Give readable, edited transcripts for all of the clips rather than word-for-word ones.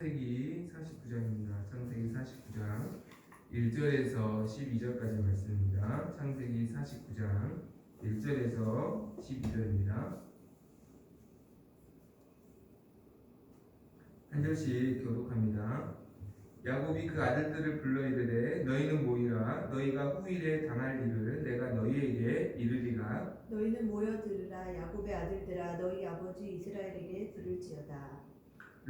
창세기 49장입니다. 창세기 49장 1절에서 12절까지 말씀입니다. 창세기 49장 1절에서 12절입니다. 한 절씩 교독합니다. 야곱이 그 아들들을 불러 이르되 너희는 모이라. 너희가 후일에 당할 일을 내가 너희에게 이르리라. 너희는 모여 들으라. 야곱의 아들들아, 너희 아버지 이스라엘에게 들을지어다.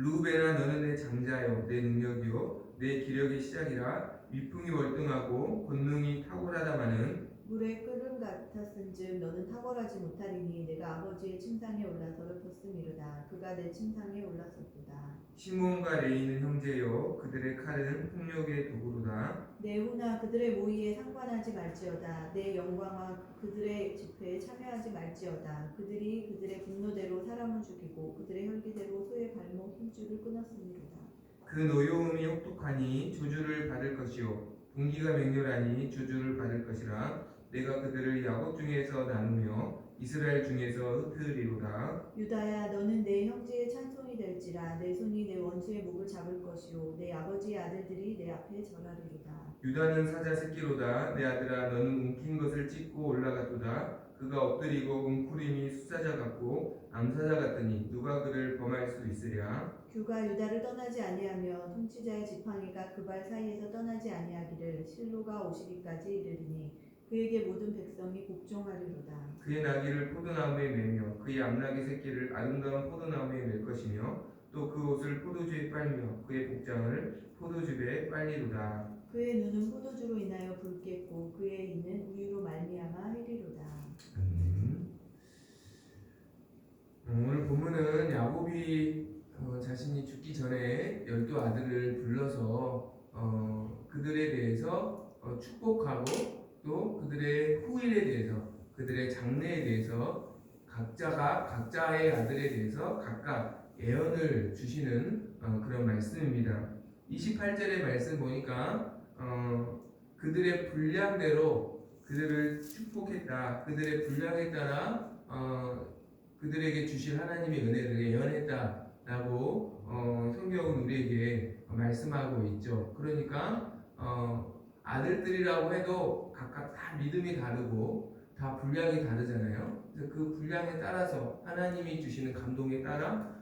루벤아, 너는 내 장자요 내 능력이요 내 기력의 시작이라. 위풍이 월등하고 권능이 탁월하다마는 물의 끓음 같았은즉 너는 탁월하지 못하리니 내가 아버지의 침상에 올라서 엎었음이로다. 그가 내 침상에 올랐었도다. 시몬과 레이는 형제요 그들의 칼은 폭력의 도구로다. 내 후나 그들의 모의에 상관하지 말지어다. 내 영광과 그들의 집회에 참여하지 말지어다. 그들이 그들의 분노대로 사람을 죽이고 그들의 혈기대로 소의 발목 힘줄을 끊었음이로다. 그 노여움이 혹독하니 저주를 받을 것이요 분기가 맹렬하니 저주를 받을 것이라. 내가 그들을 야곱 중에서 나누며 이스라엘 중에서 흩으리로다. 유다야, 너는 내 형제의 찬송이 될지라. 내 손이 내 원수의 목을 잡을 것이요 내 아버지의 아들들이 내 앞에 절하리로다. 유다는 사자 새끼로다. 내 아들아, 너는 움킨 것을 찢고 올라갔도다. 그가 엎드리고 웅크림이 숫사자 같고 암사자 같더니 누가 그를 범할 수 있으랴. 규가 유다를 떠나지 아니하며 통치자의 지팡이가 그 발 사이에서 떠나지 아니하기를 실로가 오시기까지 이르리니 그에게 모든 백성이 복종하리로다. 그의 나귀를 포도나무에 매며 그의 암나귀 새끼를 아름다운 포도나무에 맬 것이며 또 그 옷을 포도주에 빨며 그의 복장을 포도즙에 빨리로다. 그의 눈은 포도주로 인하여 붉겠고 그의 이는 우유로 말미암아 해리로다. 오늘 본문은 야곱이 자신이 죽기 전에 12아들을 불러서 그들에 대해서 축복하고 또 그들의 후일에 대해서 그들의 장래에 대해서 각자의 아들에 대해서 각각 예언을 주시는 그런 말씀입니다. 28절의 말씀 보니까 그들의 분량대로 그들을 축복했다. 그들의 분량에 따라 그들에게 주실 하나님의 은혜를 예언했다라고 성경은 우리에게 말씀하고 있죠. 그러니까 아들들이라고 해도 각각 다 믿음이 다르고 다 분량이 다르잖아요. 그래서 그 분량에 따라서 하나님이 주시는 감동에 따라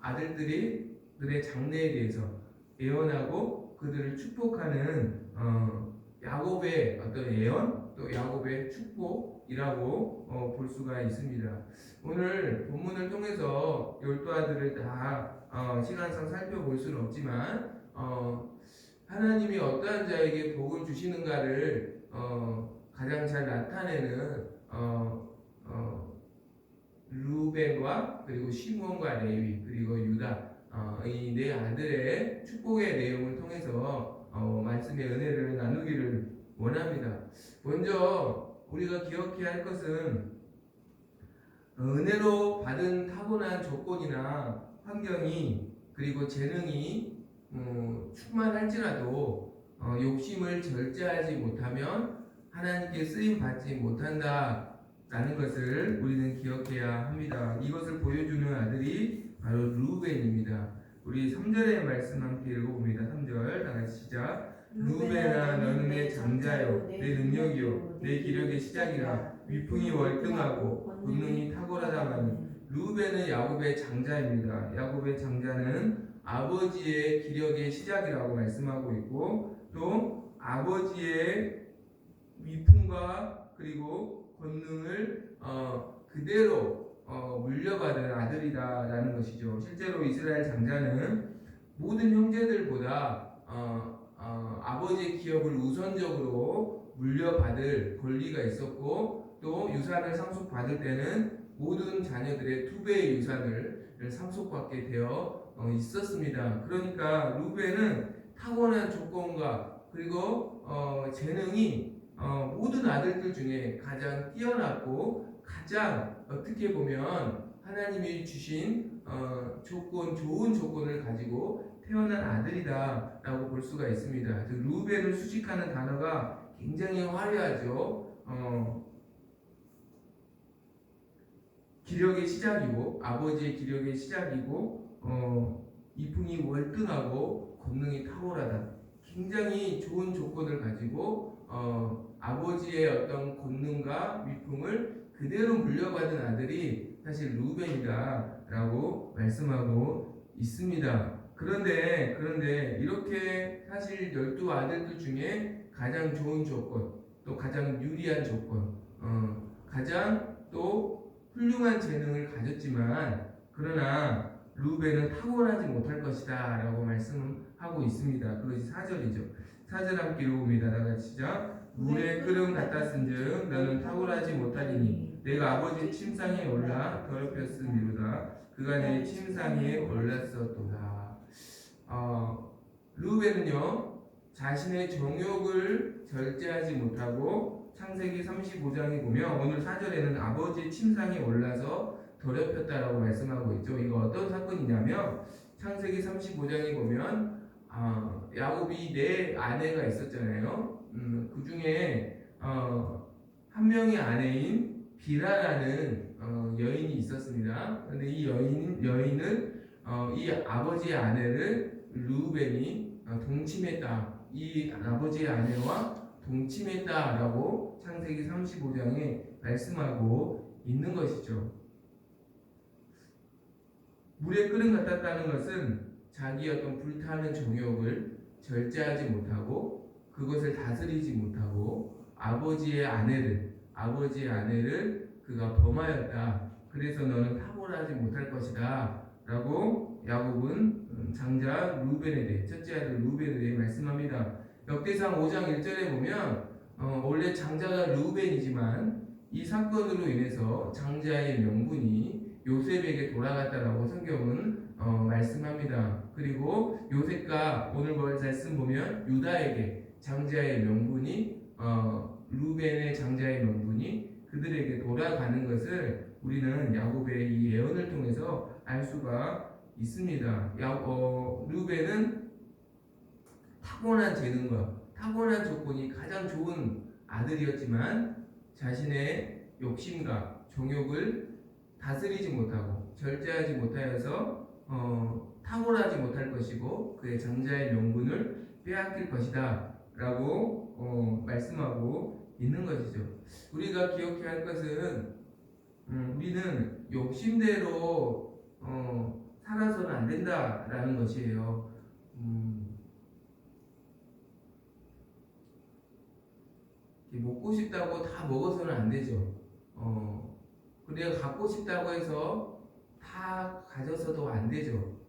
아들들이 그들의 장래에 대해서 예언하고 그들을 축복하는 야곱의 어떤 예언 또 야곱의 축복이라고 볼 수가 있습니다. 오늘 본문을 통해서 12아들을 다 시간상 살펴볼 수는 없지만 하나님이 어떠한 자에게 복을 주시는가를 가장 잘 나타내는 루벤과 그리고 시몬과 레위 그리고 유다 이 네 아들의 축복의 내용을 통해서 말씀의 은혜를 나누기를 원합니다. 먼저 우리가 기억해야 할 것은 은혜로 받은 타고난 조건이나 환경이 그리고 재능이 충만할지라도 욕심을 절제하지 못하면 하나님께 쓰임 받지 못한다라는 것을 우리는 기억해야 합니다. 이것을 보여주는 아들이 바로 루벤입니다. 우리 3절의 말씀 함께 읽어봅니다. 3절 다같이 시작. 루벤아, 너는 내 장자요 내 능력이요 내 기력의 시작이라. 위풍이 월등하고 권능이 탁월하다마는. 루벤은 야곱의 장자입니다. 야곱의 장자는 아버지의 기력의 시작이라고 말씀하고 있고 또 아버지의 위풍과 그리고 권능을 그대로 물려받은 아들이다라는 것이죠. 실제로 이스라엘 장자는 모든 형제들보다 아버지의 기업을 우선적으로 물려받을 권리가 있었고 또 유산을 상속받을 때는 모든 자녀들의 2배의 유산을 상속받게 되어 있었습니다. 그러니까 루벤은 타고난 조건과 그리고 재능이 모든 아들들 중에 가장 뛰어났고 가장 어떻게 보면 하나님이 주신 좋은 조건을 가지고 태어난 아들이다 라고 볼 수가 있습니다. 루벤을 수식하는 단어가 굉장히 화려하죠. 기력의 시작이고 아버지의 기력의 시작이고 이풍이 월등하고 권능이 탁월하다. 굉장히 좋은 조건을 가지고 아버지의 어떤 권능과 위풍을 그대로 물려받은 아들이 사실 루벤이다라고 말씀하고 있습니다. 그런데 이렇게 사실 12 아들들 중에 가장 좋은 조건, 또 가장 유리한 조건, 가장 또 훌륭한 재능을 가졌지만 그러나 루벤은 탁월하지 못할 것이다 라고 말씀하고 있습니다. 그것이 4절이죠. 4절 함께 읽어봅니다. 다같이 시작. 물의 끓음 같았은즉 너는 탁월하지 못하리니 내가 아버지 침상에 올라 더럽혔음이로다. 그가 내 침상에 올랐었도다. 루벤은요 자신의 정욕을 절제하지 못하고 창세기 35장에 보면 오늘 4절에는 아버지 침상에 올라서 더럽혔다라고 말씀하고 있죠. 이거 어떤 사건이냐면 창세기 35장에 보면 야곱이 4아내가 있었잖아요. 그 중에 한 명의 아내인 비라라는 여인이 있었습니다. 그런데 이 여인은 이 아버지의 아내를 루벤이 동침했다. 이 아버지의 아내와 동침했다라고 창세기 35장에 말씀하고 있는 것이죠. 물에 끓음 같았다는 것은 자기 어떤 불타는 정욕을 절제하지 못하고 그것을 다스리지 못하고 아버지의 아내를 그가 범하였다. 그래서 너는 탁월하지 못할 것이다. 라고 야곱은 장자 루벤에 대해 첫째 아들 루벤에 대해 말씀합니다. 역대상 5장 1절에 보면 원래 장자가 루벤이지만 이 사건으로 인해서 장자의 명분이 요셉에게 돌아갔다라고 성경은 말씀합니다. 그리고 요셉과 오늘 말씀 보면 유다에게 장자의 명분이 루벤의 장자의 명분이 그들에게 돌아가는 것을 우리는 야곱의 이 예언을 통해서 알 수가 있습니다. 루벤은 타고난 재능과 타고난 조건이 가장 좋은 아들이었지만 자신의 욕심과 정욕을 다스리지 못하고 절제하지 못하여서 탁월하지 못할 것이고 그의 장자의 명분을 빼앗길 것이다 라고 말씀하고 있는 것이죠. 우리가 기억해야 할 것은 우리는 욕심대로 살아서는 안 된다라는 것이에요. 먹고 싶다고 다 먹어서는 안 되죠. 내가 갖고 싶다고 해서 다 가져서도 안 되죠.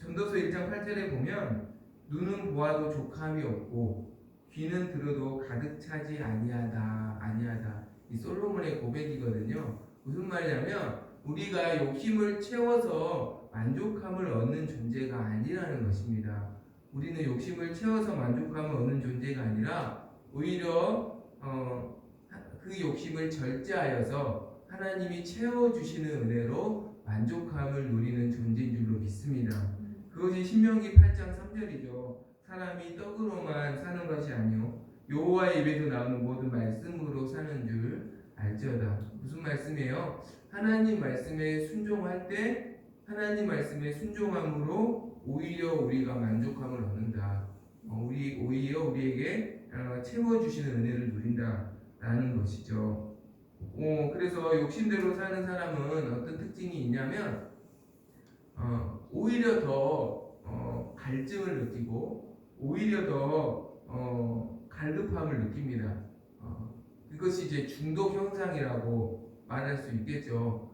전도서 1장 8절에 보면 눈은 보아도 족함이 없고 귀는 들어도 가득 차지 아니하다. 이 솔로몬의 고백이거든요. 무슨 말이냐면 우리가 욕심을 채워서 만족함을 얻는 존재가 아니라는 것입니다. 우리는 욕심을 채워서 만족함을 얻는 존재가 아니라 오히려 그 욕심을 절제하여서 하나님이 채워주시는 은혜로 만족함을 누리는 존재인 줄로 믿습니다. 그것이 신명기 8장 3절이죠. 사람이 떡으로만 사는 것이 아니요 여호와의 입에서 나오는 모든 말씀으로 사는 줄 알지어다. 무슨 말씀이에요? 하나님 말씀에 순종할 때 하나님 말씀에 순종함으로 오히려 우리가 만족함을 얻는다. 오히려 우리에게 채워주시는 은혜를 누린다라는 것이죠. 그래서 욕심대로 사는 사람은 어떤 특징이 있냐면 오히려 더 갈증을 느끼고 오히려 더 갈급함을 느낍니다. 이것이 이제 중독 현상이라고 말할 수 있겠죠.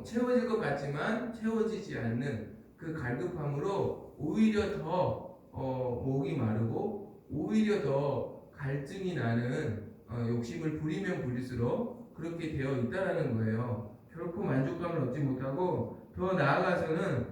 채워질 것 같지만 채워지지 않는 그 갈급함으로 오히려 더 목이 마르고 오히려 더 갈증이 나는 욕심을 부리면 부릴수록 그렇게 되어 있다라는 거예요. 결코 만족감을 얻지 못하고 더 나아가서는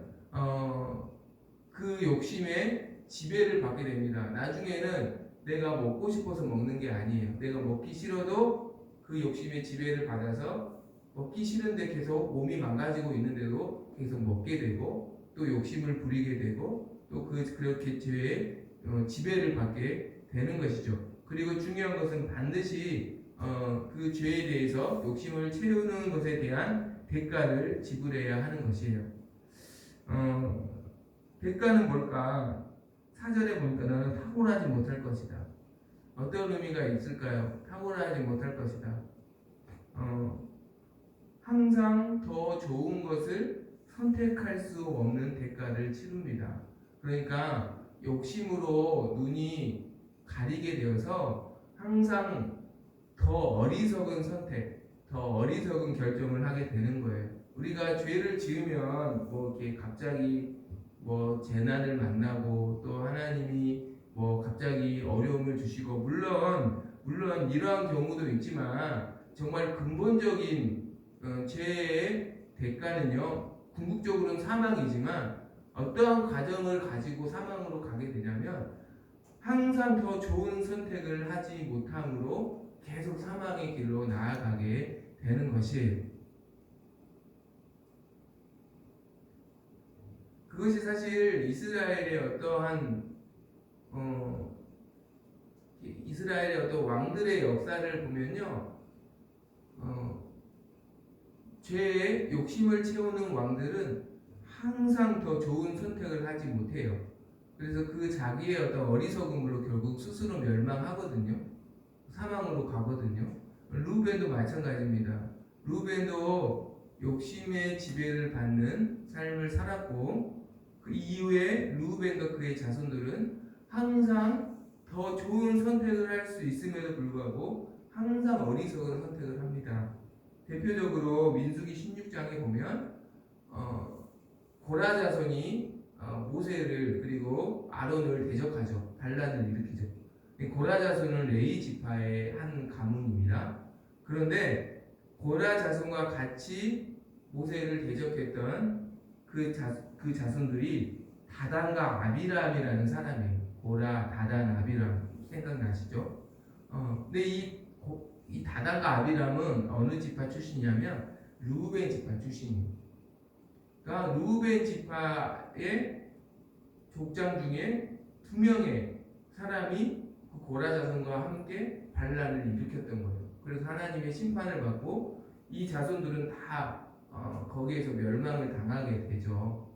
그 욕심에 지배를 받게 됩니다. 나중에는 내가 먹고 싶어서 먹는 게 아니에요. 내가 먹기 싫어도 그 욕심에 지배를 받아서 먹기 싫은데 계속 몸이 망가지고 있는데도 계속 먹게 되고 또 욕심을 부리게 되고 또 그렇게 죄에 지배를 받게 되는 것이죠. 그리고 중요한 것은 반드시 그 죄에 대해서 욕심을 채우는 것에 대한 대가를 지불해야 하는 것이에요. 대가는 뭘까? 4절에 보니까 너는 탁월하지 못할 것이다. 어떤 의미가 있을까요? 탁월하지 못할 것이다. 항상 더 좋은 것을 선택할 수 없는 대가를 치릅니다. 그러니까 욕심으로 눈이 가리게 되어서 항상 더 어리석은 선택, 더 어리석은 결정을 하게 되는 거예요. 우리가 죄를 지으면 뭐 이렇게 갑자기 뭐 재난을 만나고 또 하나님이 뭐 갑자기 어려움을 주시고 물론 이러한 경우도 있지만 정말 근본적인 죄의 대가는요 궁극적으로는 사망이지만 어떠한 과정을 가지고 사망으로 가게 되냐면 항상 더 좋은 선택을 하지 못함으로 계속 사망의 길로 나아가게 되는 것이에요. 그것이 사실 이스라엘의 어떠한 이스라엘의 어떤 왕들의 역사를 보면요, 죄의 욕심을 채우는 왕들은 항상 더 좋은 선택을 하지 못해요. 그래서 그 자기의 어떤 어리석음으로 결국 스스로 멸망하거든요. 사망으로 가거든요. 루벤도 마찬가지입니다. 루벤도 욕심의 지배를 받는 삶을 살았고 그 이후에 루벤과 그의 자손들은 항상 더 좋은 선택을 할 수 있음에도 불구하고 항상 어리석은 선택을 합니다. 대표적으로 민수기 16장에 보면 고라 자손이 모세를 그리고 아론을 대적하죠. 반란을 일으키죠. 고라 자손은 레위 지파의 한 가문입니다. 그런데 고라 자손과 같이 모세를 대적했던 그 자손들이 다단과 아비람이라는 사람이에요. 고라, 다단, 아비람 생각나시죠? 근데 이 다단과 아비람은 어느 지파 출신이냐면 르우벤 지파 출신이에요. 그러니까 르우벤 지파의 족장 중에 2명의 사람이 그 고라 자손과 함께 반란을 일으켰던 거예요. 그래서 하나님의 심판을 받고 이 자손들은 다 거기에서 멸망을 당하게 되죠.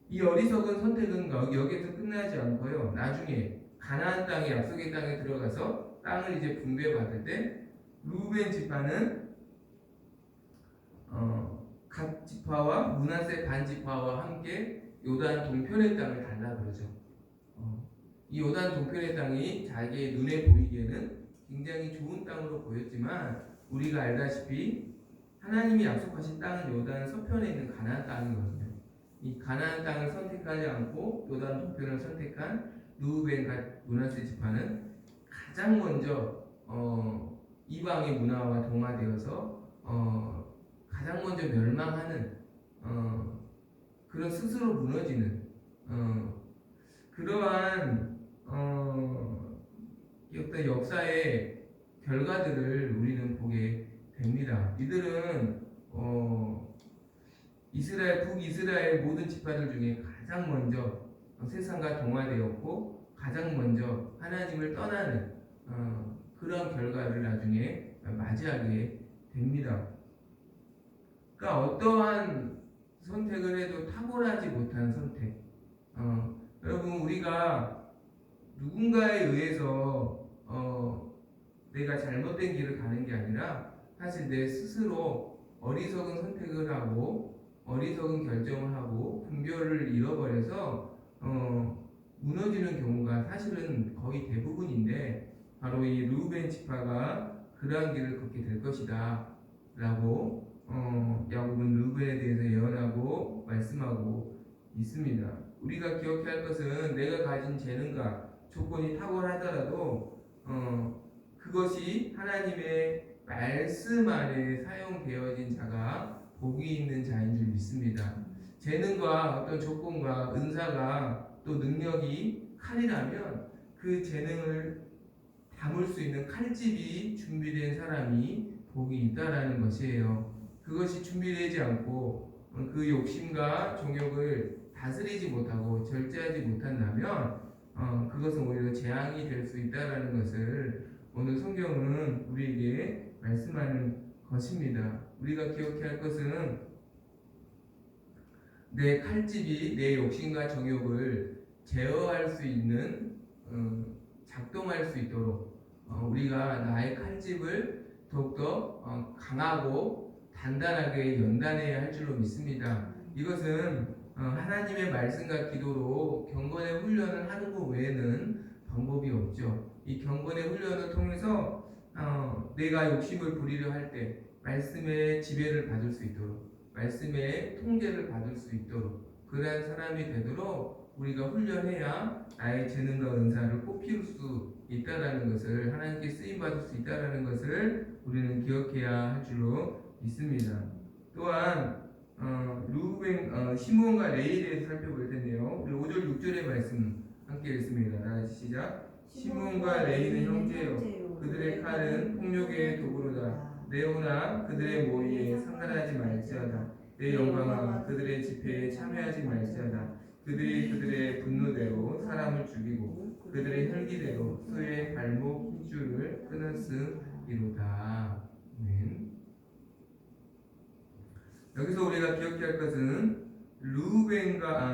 이 어리석은 선택은 여기에서 끝나지 않고요. 나중에 가나안 땅에 약속의 땅에 들어가서 땅을 이제 분배받을 때 루벤 지파는 각 지파와 므낫세 반 지파와 함께 요단 동편의 땅을 달라 그러죠. 이 요단 동편의 땅이 자기의 눈에 보이기에는 굉장히 좋은 땅으로 보였지만 우리가 알다시피 하나님이 약속하신 땅은 요단 서편에 있는 가나안 땅이거든요. 이 가나안 땅을 선택하지 않고 요단 동편을 선택한 르우벤과 므낫세 지파는 가장 먼저 이방의 문화와 동화되어서 가장 먼저 멸망하는 그런 스스로 무너지는 그러한 어떤 역사의 결과들을 우리는 보게 됩니다. 이들은 북이스라엘 모든 지파들 중에 가장 먼저 세상과 동화되었고 가장 먼저 하나님을 떠나는 그런 결과를 나중에 맞이하게 됩니다. 그러니까 어떠한 선택을 해도 탁월하지 못한 선택. 여러분 우리가 누군가에 의해서 내가 잘못된 길을 가는 게 아니라 사실 내 스스로 어리석은 선택을 하고 어리석은 결정을 하고 분별을 잃어버려서 무너지는 경우가 사실은 거의 대부분인데 바로 이 르우벤 지파가 그러한 길을 걷게 될 것이다 라고 야곱은 르우벤에 대해서 예언하고 말씀하고 있습니다. 우리가 기억해야 할 것은 내가 가진 재능과 조건이 탁월하더라도 그것이 하나님의 말씀 안에 사용되어진 자가 복이 있는 자인 줄 믿습니다. 재능과 어떤 조건과 은사가 또 능력이 칼이라면 그 재능을 담을 수 있는 칼집이 준비된 사람이 복이 있다라는 것이에요. 그것이 준비되지 않고 그 욕심과 정욕을 다스리지 못하고 절제하지 못한다면 그것은 오히려 재앙이 될 수 있다라는 것을 오늘 성경은 우리에게 말씀하는 것입니다. 우리가 기억해야 할 것은 내 칼집이 내 욕심과 정욕을 제어할 수 있는 작동할 수 있도록 우리가 나의 칼집을 더욱더 강하고 단단하게 연단해야 할 줄로 믿습니다. 이것은 하나님의 말씀과 기도로 경건의 훈련을 하는 것 외에는 방법이 없죠. 이 경건의 훈련을 통해서 내가 욕심을 부리려 할 때 말씀의 지배를 받을 수 있도록, 말씀의 통제를 받을 수 있도록 그러한 사람이 되도록 우리가 훈련해야 나의 재능과 은사를 꽃피울 수 있다라는 것을, 하나님께 쓰임 받을 수 있다라는 것을 우리는 기억해야 할 줄로 믿습니다. 또한 시므온과 레이에 대해서 살펴볼 텐데요. 우리 5절 6절의 말씀 함께 읽습니다. 다 같이 시작. 시므온과 레이는 형제요, 그들의 칼은 폭력의 도구로다. 내 혼아 그들의 모의에 상관하지 말지어다. 내 영광아 그들의 집회에 참여하지 말지어다. 그들이 그들의 분노대로 사람을 죽이고 그들의 혈기대로 소의 발목 힘줄을 끊었으리로다. 아멘. 여기서 우리가 기억해야 할 것은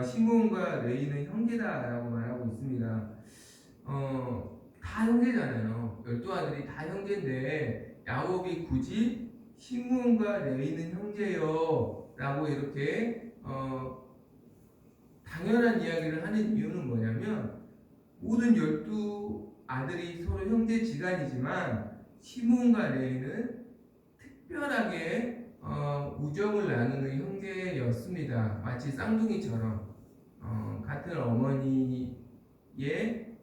시므온과 레이는 형제다라고 말하고 있습니다. 다 형제잖아요. 12아들이 다 형제인데 야곱이 굳이 시므온과 레이는 형제요 라고 이렇게 당연한 이야기를 하는 이유는 뭐냐면, 모든 12아들이 서로 형제지간이지만 시므온과 레이는 특별하게 우정을 나누는 형제였습니다. 마치 쌍둥이처럼 같은 어머니의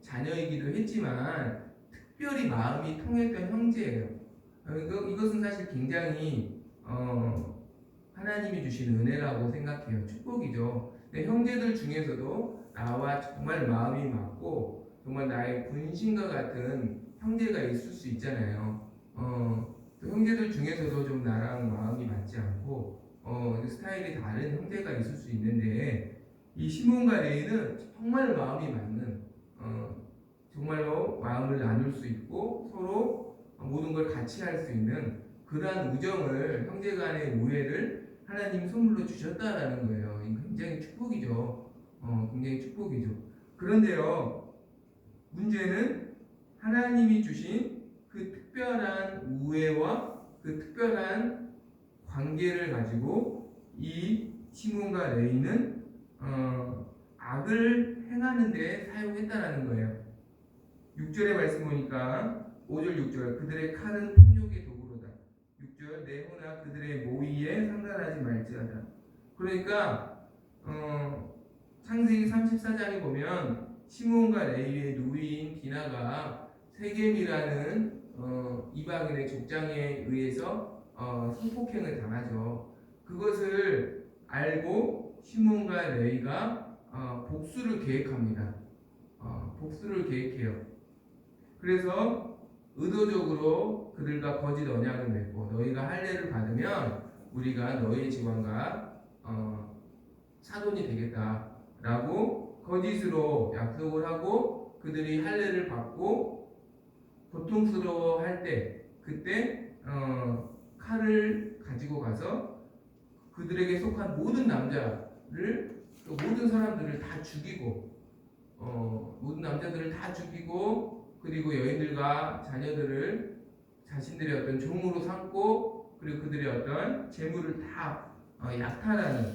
자녀이기도 했지만 특별히 마음이 통했던 형제예요. 이것은 사실 굉장히 하나님이 주신 은혜라고 생각해요. 축복이죠. 형제들 중에서도 나와 정말 마음이 맞고 정말 나의 분신과 같은 형제가 있을 수 있잖아요. 또 형제들 중에서도 좀 나랑 마음이 맞지 않고 스타일이 다른 형제가 있을 수 있는데, 이 시몬과 레이는 정말 마음이 맞는, 정말로 마음을 나눌 수 있고 서로 모든 걸 같이 할 수 있는 그러한 우정을, 형제간의 우애를 하나님 선물로 주셨다라는 거예요. 굉장히 축복이죠. 굉장히 축복이죠. 그런데요, 문제는 하나님이 주신 그 특별한 우애와 그 특별한 관계를 가지고 이 시몬과 레이는 악을 행하는 데 사용했다라는 거예요. 6절의 말씀 보니까 5절 6절 그들의 칼은 폭력의 도구로다. 6절 내 혼아 그들의 모의에 상관하지 말지어다. 그러니까 창세기 34장에 보면 시므온과 레위의 누이인 디나가 세겜이라는 이방인의 족장에 의해서 성폭행을 당하죠. 그것을 알고 시므온과 레위가 복수를 계획합니다. 복수를 계획해요. 그래서 의도적으로 그들과 거짓 언약을 맺고, 너희가 할례를 받으면 우리가 너희 집안과 사돈이 되겠다라고 거짓으로 약속을 하고, 그들이 할례를 받고 고통스러워할 때 그때 칼을 가지고 가서 그들에게 속한 모든 남자를, 모든 사람들을 다 죽이고, 모든 남자들을 다 죽이고, 그리고 여인들과 자녀들을 자신들의 어떤 종으로 삼고, 그리고 그들의 어떤 재물을 다 약탈하는,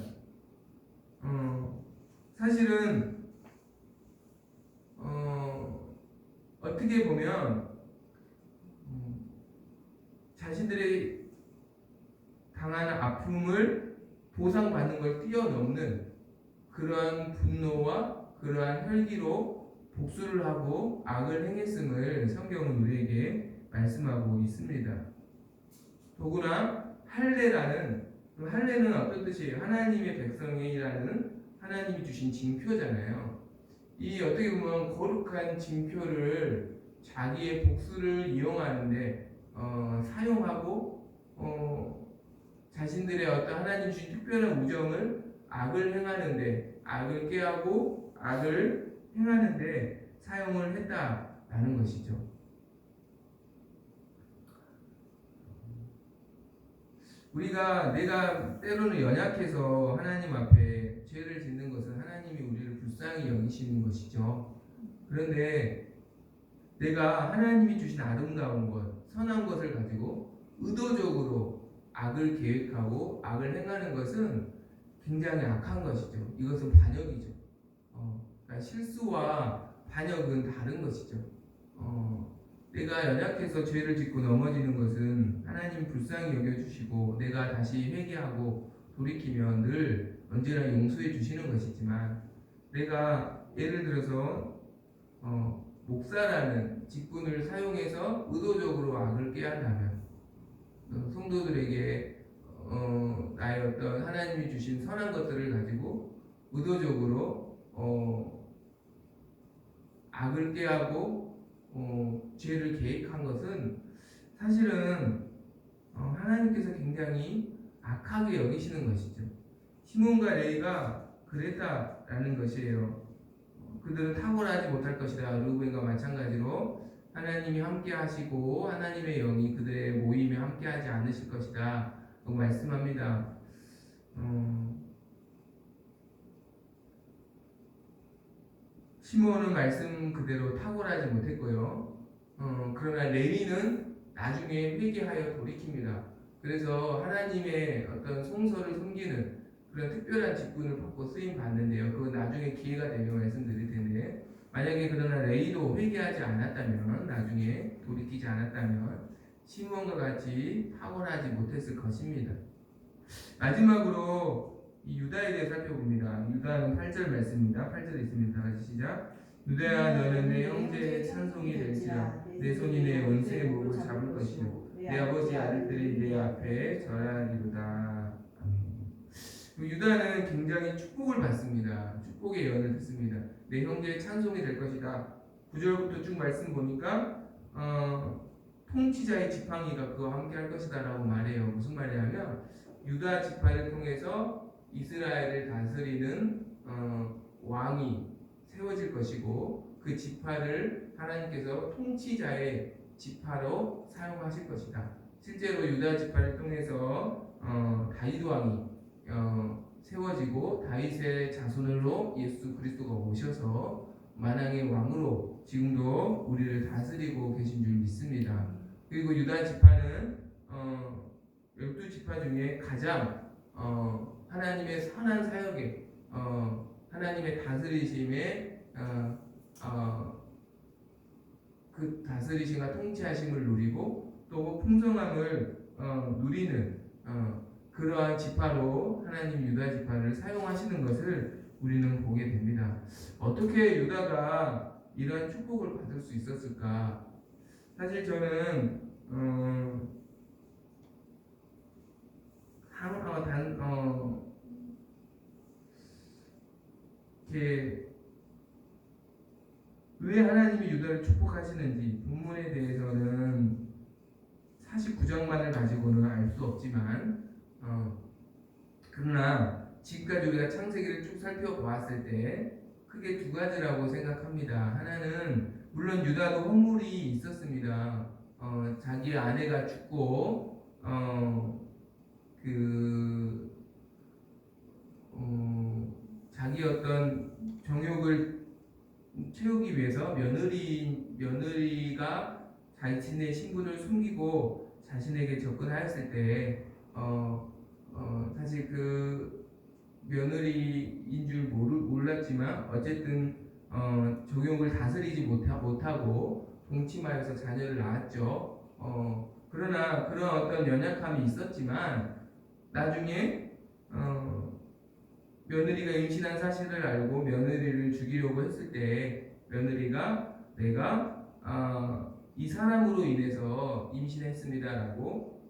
사실은 어떻게 보면 자신들의 당하는 아픔을 보상받는 걸 뛰어넘는 그러한 분노와 그러한 혈기로 복수를 하고 악을 행했음을 성경은 우리에게 말씀하고 있습니다. 더구나 할례는 어떤 뜻이에요? 하나님의 백성이라는 하나님이 주신 징표잖아요. 이 어떻게 보면 거룩한 징표를 자기의 복수를 이용하는데 사용하고 자신들의 어떤 하나님 주신 특별한 우정을 악을 행하는데, 악을 꾀하고 악을 행하는데 사용을 했다라는 것이죠. 내가 때로는 연약해서 하나님 앞에 죄를 짓는 것은 하나님이 우리를 불쌍히 여기시는 것이죠. 그런데 내가 하나님이 주신 아름다운 것, 선한 것을 가지고 의도적으로 악을 계획하고 악을 행하는 것은 굉장히 악한 것이죠. 이것은 반역이죠. 그러니까 실수와 반역은 다른 것이죠. 내가 연약해서 죄를 짓고 넘어지는 것은 하나님 불쌍히 여겨주시고 내가 다시 회개하고 돌이키면 늘 언제나 용서해 주시는 것이지만 내가 예를 들어서 목사라는 직분을 사용해서 의도적으로 악을 깨한다면 성도들에게 나의 어떤 하나님이 주신 선한 것들을 가지고 의도적으로 악을 깨하고 죄를 계획한 것은 사실은 하나님께서 굉장히 악하게 여기시는 것이죠. 시몬과 레위가 그랬다라는 것이에요. 그들은 탁월하지 못할 것이다. 르우벤과 마찬가지로 하나님이 함께 하시고 하나님의 영이 그들의 모임에 함께 하지 않으실 것이다 라고 말씀합니다. 시몬은 말씀 그대로 탁월하지 못했고요. 그러나 레위는 나중에 회개하여 돌이킵니다. 그래서 하나님의 어떤 성소를 섬기는 그런 특별한 직분을 받고 쓰임 받는데요. 그건 나중에 기회가 되면 말씀드릴 텐데 만약에 그러나 레위도 회개하지 않았다면 나중에 돌이키지 않았다면 시몬과 같이 탁월하지 못했을 것입니다. 마지막으로 이 유다에 대해 살펴봅니다. 유다는 8절 말씀입니다. 8절에 있습니다. 같이 시작. 유다야 너는 내 형제의 찬송이 될지라 내 손이 내 원수의 목을 잡을 것이요 내 아버지 아들들이 내 앞에 절하리로다. 유다는 굉장히 축복을 받습니다. 축복의 예언을 듣습니다. 내 형제의 찬송이 될 것이다. 9절부터 쭉 말씀 보니까 통치자의 지팡이가 그와 함께 할 것이다 라고 말해요. 무슨 말이냐면 유다 지파를 통해서 이스라엘을 다스리는 왕이 세워질 것이고 그 지파를 하나님께서 통치자의 지파로 사용하실 것이다. 실제로 유다 지파를 통해서 다윗 왕이 세워지고 다윗의 자손으로 예수 그리스도가 오셔서 만왕의 왕으로 지금도 우리를 다스리고 계신 줄 믿습니다. 그리고 유다 지파는 12지파 중에 가장 하나님의 선한 사역에 하나님의 다스리심에 그 다스리심과 통치하심을 누리고 또 풍성함을 누리는 그러한 지파로 하나님 유다 지파를 사용하시는 것을 우리는 보게 됩니다. 어떻게 유다가 이러한 축복을 받을 수 있었을까? 사실 저는 왜 하나님이 유다를 축복하시는지 본문에 대해서는 49장만을 가지고는 알 수 없지만 그러나 지금까지 우리가 창세기를 쭉 살펴보았을 때 크게 두 가지라고 생각합니다. 하나는 물론 유다도 허물이 있었습니다. 자기 아내가 죽고 자기 어떤 정욕을 채우기 위해서 며느리가 자신의 신분을 숨기고 자신에게 접근하였을 때 사실 그 며느리인 줄 몰랐지만 어쨌든 정욕을 다스리지 못하고 동침하여서 자녀를 낳았죠. 그러나 그런 어떤 연약함이 있었지만 나중에 며느리가 임신한 사실을 알고 며느리를 죽이려고 했을 때 며느리가 내가 이 사람으로 인해서 임신했습니다라고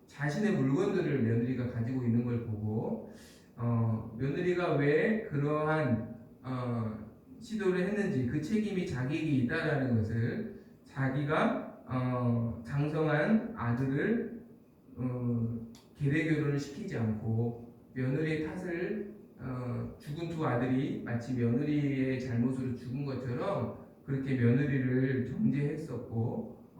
자신의 물건들을 며느리가 가지고 있는 걸 보고 며느리가 왜 그러한 시도를 했는지 그 책임이 자기에게 있다라는 것을 자기가 장성한 아들을 계례 결혼을 시키지 않고 며느리의 탓을 죽은 두 아들이 마치 며느리의 잘못으로 죽은 것처럼 그렇게 며느리를 정죄했었고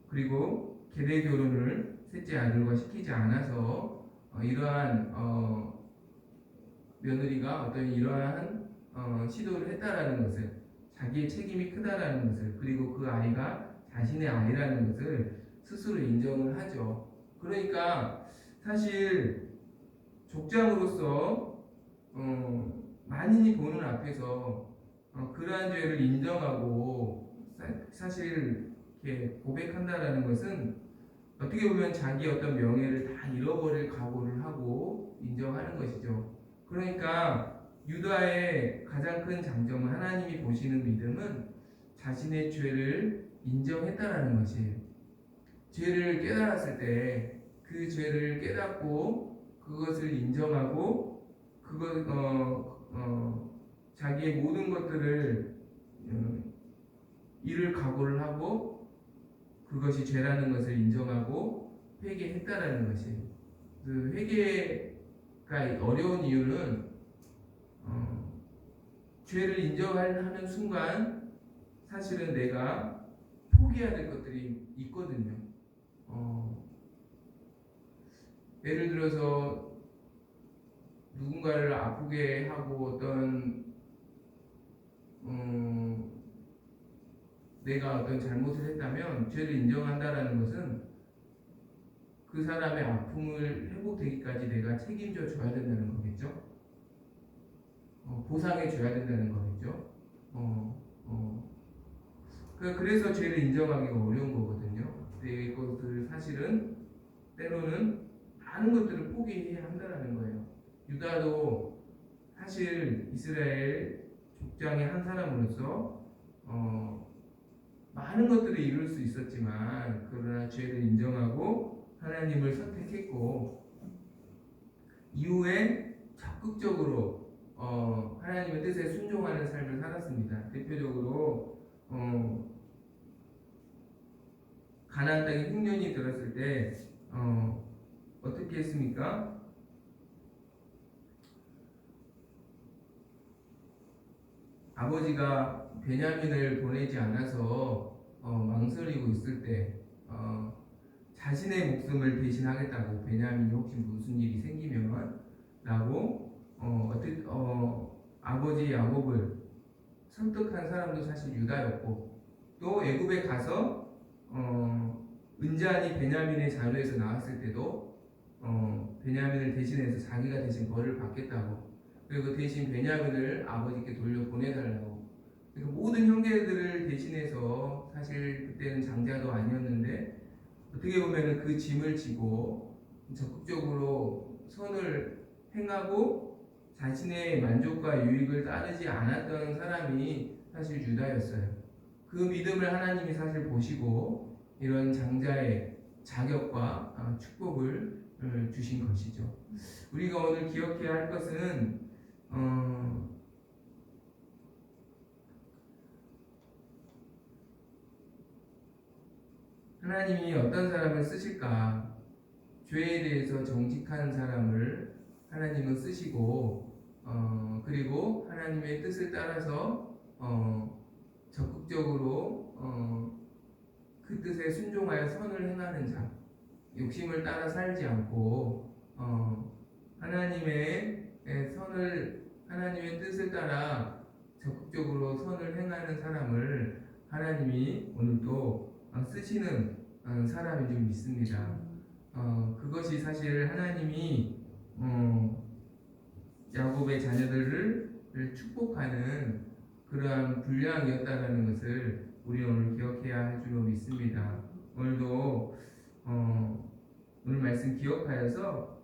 그리고 계례 결혼을 셋째 아들과 시키지 않아서 이러한 며느리가 어떤 이러한 시도를 했다라는 것을, 자기의 책임이 크다라는 것을, 그리고 그 아이가 자신의 아이라는 것을 스스로 인정을 하죠. 그러니까 사실 족장으로서 만인이 보는 앞에서 그러한 죄를 인정하고 사실 이렇게 고백한다라는 것은 어떻게 보면 자기 어떤 명예를 다 잃어버릴 각오를 하고 인정하는 것이죠. 그러니까 유다의 가장 큰 장점은, 하나님이 보시는 믿음은 자신의 죄를 인정했다라는 것이에요. 죄를 깨달았을 때 그 죄를 깨닫고 그것을 인정하고 자기의 모든 것들을 잃을 각오를 하고 그것이 죄라는 것을 인정하고 회개했다라는 것이에요. 그 회개가 어려운 이유는 죄를 인정하는 순간 사실은 내가 포기해야 될 것들이 있거든요. 예를 들어서 누군가를 아프게 하고 내가 어떤 잘못을 했다면 죄를 인정한다라는 것은 그 사람의 아픔을 회복되기까지 내가 책임져 줘야 된다는 거겠죠. 보상해 줘야 된다는 거겠죠. 그래서 죄를 인정하기가 어려운 거거든요. 내 것을 사실은 때로는 많은 것들을 포기해야 한다는 거예요. 유다도 사실 이스라엘 족장의 한 사람으로서 많은 것들을 이룰 수 있었지만, 그러나 죄를 인정하고 하나님을 선택했고 이후에 적극적으로 하나님의 뜻에 순종하는 삶을 살았습니다. 대표적으로 가나안 땅에 흉년이 들었을 때 어떻게 했습니까? 아버지가 베냐민을 보내지 않아서 망설이고 있을 때 자신의 목숨을 대신하겠다고, 베냐민이 혹시 무슨 일이 생기면 라고 아버지 야곱을 설득한 사람도 사실 유다였고, 또 애굽에 가서 은잔이 베냐민의 자루에서 나왔을 때도 베냐민을 대신해서 자기가 대신 벌을 받겠다고, 그리고 대신 베냐민을 아버지께 돌려 보내달라고. 그러니까 모든 형제들을 대신해서, 사실 그때는 장자도 아니었는데 어떻게 보면 그 짐을 지고 적극적으로 선을 행하고 자신의 만족과 유익을 따르지 않았던 사람이 사실 유다였어요. 그 믿음을 하나님이 사실 보시고 이런 장자의 자격과 축복을 주신 것이죠. 우리가 오늘 기억해야 할 것은 하나님이 어떤 사람을 쓰실까? 죄에 대해서 정직한 사람을 하나님은 쓰시고, 그리고 하나님의 뜻을 따라서 적극적으로 그 뜻에 순종하여 선을 행하는 자, 욕심을 따라 살지 않고 하나님의 뜻을 따라 적극적으로 선을 행하는 사람을 하나님이 오늘도 쓰시는 사람인 줄 믿습니다. 그것이 사실 하나님이 야곱의 자녀들을 축복하는 그러한 분량이었다는 것을 우리 오늘 기억해야 할 줄로 믿습니다. 오늘도 오늘 말씀 기억하여서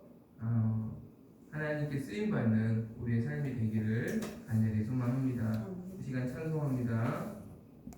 하나님께 쓰임받는 우리의 삶이 되기를